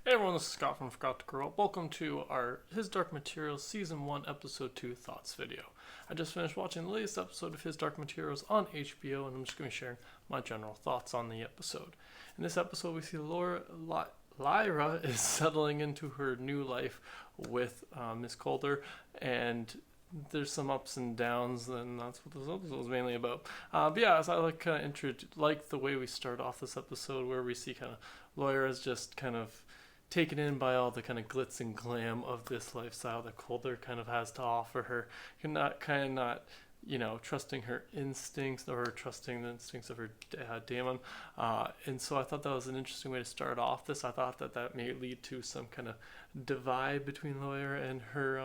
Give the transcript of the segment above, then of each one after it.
Hey everyone, this is Scott from Forgot to Grow Up. Welcome to our His Dark Materials Season 1 Episode 2 Thoughts video. I just finished watching the latest episode of His Dark Materials on HBO, and I'm just going to be sharing my general thoughts on the episode. In this episode, we see Lyra is settling into her new life with Miss Coulter, and there's some ups and downs, and that's what this episode is mainly about. But yeah, as I like the way we start off this episode, where we see kind of Lyra's just kind of taken in by all the kind of glitz and glam of this lifestyle that Coulter kind of has to offer her. Trusting her instincts or trusting the instincts of her daemon. And so I thought that was an interesting way to start off this. I thought that may lead to some kind of divide between Lyra and her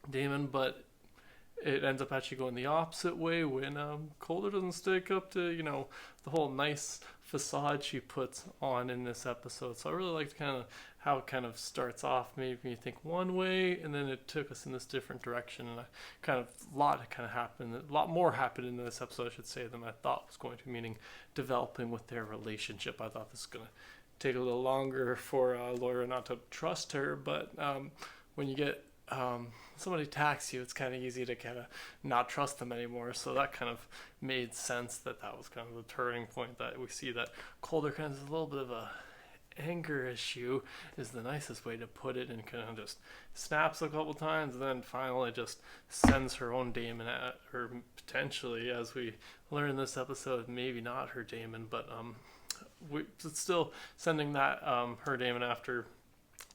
daemon, but it ends up actually going the opposite way when Coulter doesn't stick up to, the whole nice facade she puts on in this episode. So I really liked kind of how it kind of starts off, made me think one way, and then it took us in this different direction. And a lot more happened in this episode, I should say, than I thought was going to, meaning developing with their relationship. I thought this was going to take a little longer for Lyra not to trust her, but when you get somebody attacks you, it's kind of easy to kind of not trust them anymore. So that kind of made sense that was kind of the turning point, that we see that Coulter kind of has a little bit of a anger issue is the nicest way to put it, and kind of just snaps a couple times and then finally just sends her own daemon at her, potentially, as we learn in this episode, maybe not her daemon, but it's still sending that her daemon after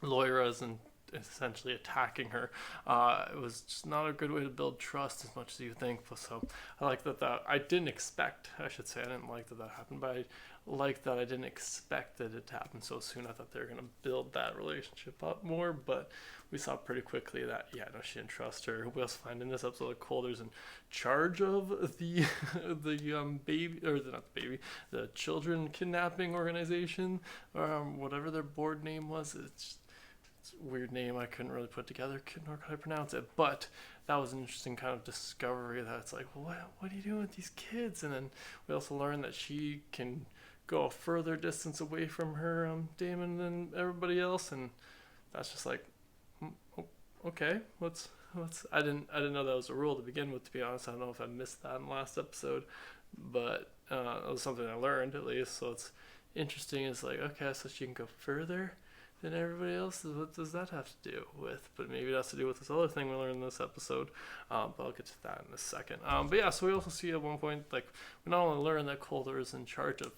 Lyra's and essentially attacking her. It was just not a good way to build trust as much as you think. So I like that I didn't expect, I should say, I didn't like that happened, but I like that I didn't expect that it to happen so soon. I thought they were going to build that relationship up more, but we saw pretty quickly that, she didn't trust her. We also find in this episode that Coulter's in charge of the the children kidnapping organization, whatever their board name was. It's a weird name I couldn't really put together, nor could I pronounce it, but that was an interesting kind of discovery, that it's like, well, what are you doing with these kids? And then we also learned that she can go a further distance away from her daemon than everybody else, and that's just like, okay, I didn't know that was a rule to begin with, to be honest. I don't know if I missed that in the last episode, but it was something I learned, at least. So it's interesting. It's like, okay, so she can go further than everybody else. What does that have to do with? But maybe it has to do with this other thing we learned in this episode. But I'll get to that in a second. But yeah, so we also see at one point, like, we not only learn that Coulter is in charge of,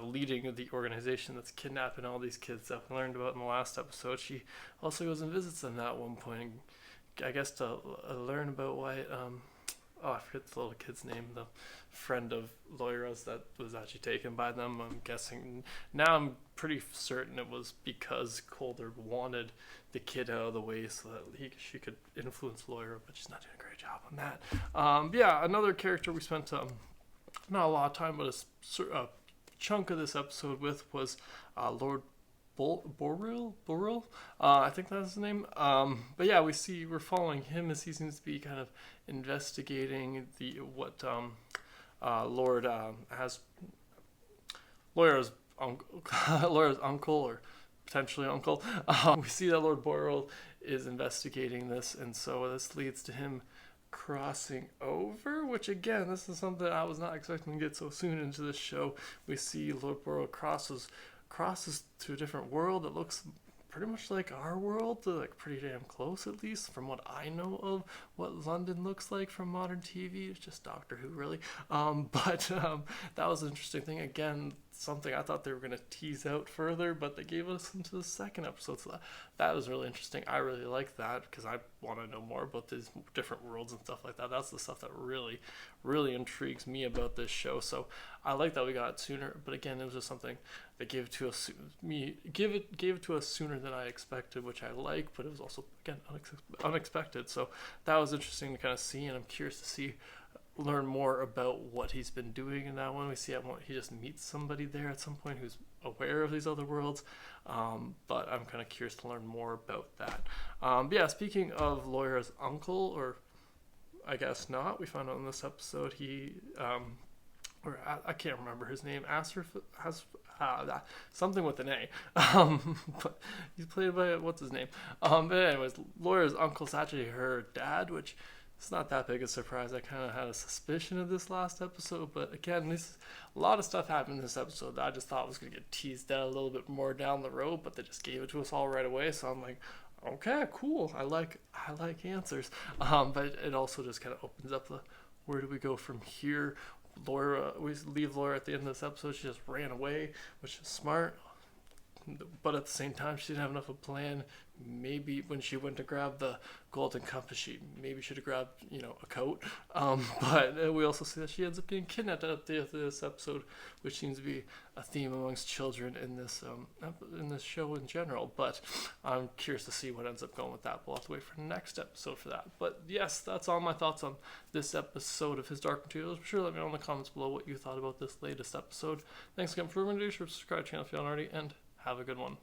leading the organization that's kidnapping all these kids that we learned about in the last episode. She also goes and visits them at one point, I guess, to learn about why. I forget the little kid's name, the friend of Lyra's that was actually taken by them. I'm guessing, now I'm pretty certain it was because Coulter wanted the kid out of the way so that she could influence Lyra, but she's not doing a great job on that. Another character we spent not a lot of time, but a chunk of this episode with was Lord Boril. I think that's his name. But yeah, we're following him as he seems to be kind of investigating what Lord has Lawyer's uncle, or potentially uncle. We see that Lord Boril is investigating this, and so this leads to him crossing over, which again, this is something I was not expecting to get so soon into this show. We see Lord Boril crosses to a different world that looks pretty much like our world, like pretty damn close, at least from what I know of what London looks like from modern TV. It's just Doctor Who, really. But that was an interesting thing. Again, something I thought they were going to tease out further, but they gave us into the second episode, so that was really interesting. I really like that because I want to know more about these different worlds and stuff like that. That's the stuff that really, really intrigues me about this show. So I like that we got it sooner, but again, it was just something that gave it to us sooner than I expected, which I like, but it was also, again, unexpected. So that was interesting to kind of see, and I'm curious to learn more about what he's been doing in that one. We see he just meets somebody there at some point who's aware of these other worlds, but I'm kind of curious to learn more about that. Speaking of Lawyer's uncle, or I guess not, we found out in this episode he I can't remember his name, something with an A. But he's played by, what's his name? But anyways, Laura's uncle's actually her dad, which it's not that big a surprise. I kind of had a suspicion of this last episode, but again, a lot of stuff happened in this episode that I just thought was going to get teased out a little bit more down the road, but they just gave it to us all right away. So I'm like, okay, cool. I like answers. But it also just kind of opens up the where do we go from here. We leave Laura at the end of this episode. She just ran away, which is smart. But at the same time, she didn't have enough of a plan. Maybe when she went to grab the golden compass, she maybe should have grabbed, a coat. But we also see that she ends up being kidnapped at the end of this episode, which seems to be a theme amongst children in this show in general. But I'm curious to see what ends up going with that. We'll have to wait for the next episode for that. But yes, that's all my thoughts on this episode of His Dark Materials. Be sure to let me know in the comments below what you thought about this latest episode. Thanks again for remembering to subscribe to the channel if you haven't already, and have a good one.